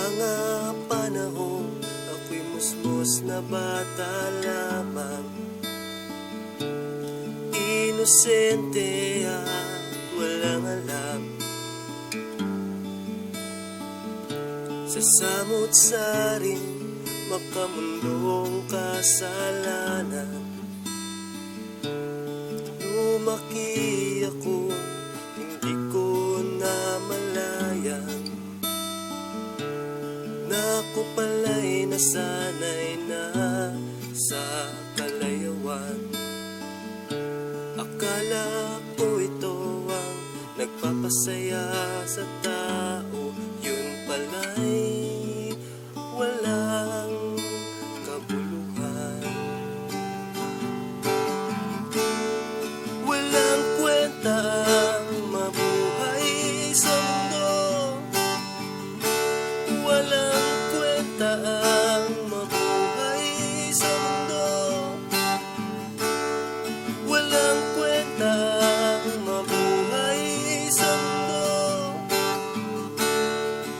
mga panahong ako'y musmos na bata lamang, inosente at walang alam. Sa samut-saring makamundong kasalanan, lumaki ako, hindi ko namalayan na ako pala'y nasanay na sa kalayawan. Akala ko ito ang nagpapasaya sa tao, yun pala'y walang kabuluhan. Walang kwenta ang mabuhay sa mundo, walang kwenta ang mabuhay sa mundo, walang kwenta ang mabuhay sa mundo,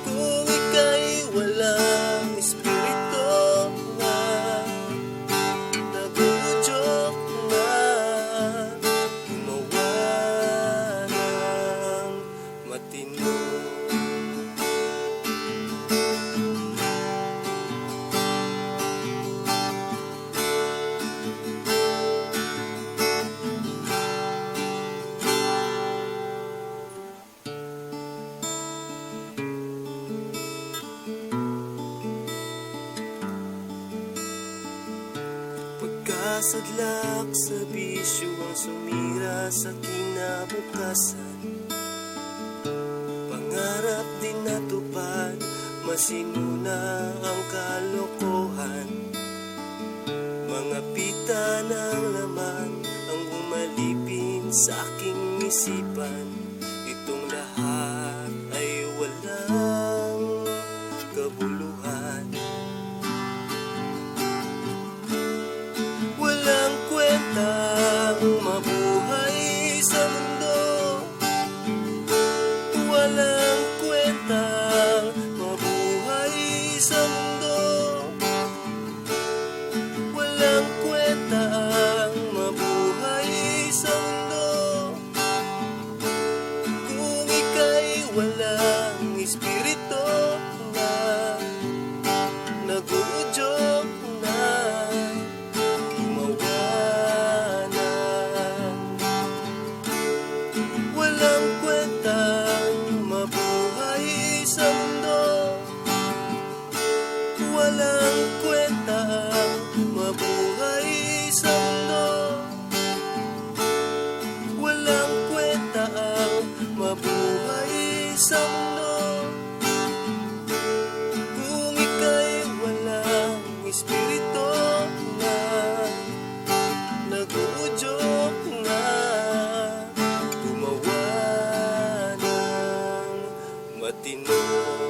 kung ika'y walang espiritu na nagudyok na gumawa ng matino. Pagkasadlak sa bisyo ang sumira sa kinabukasan, pangarap din natupad, masinuna ang kalokohan. Mga pita ng laman ang umalipin sa aking isipan, itong lahat ay walang kabuluhan. Walang kwentang mabuhay sa mundo, walang kwentang mabuhay sa mundo, walang kwentang mabuhay sa mundo, kung ika'y walang espiritu na nagudyok na gumawa ng walang kwentang mabuhay sa mundo, walang kwentang mabuhay sa mundo, walang kwentang mabuhay sa mundo, kung ika'y walang espiritu na nagudyok na gumawa ng matino.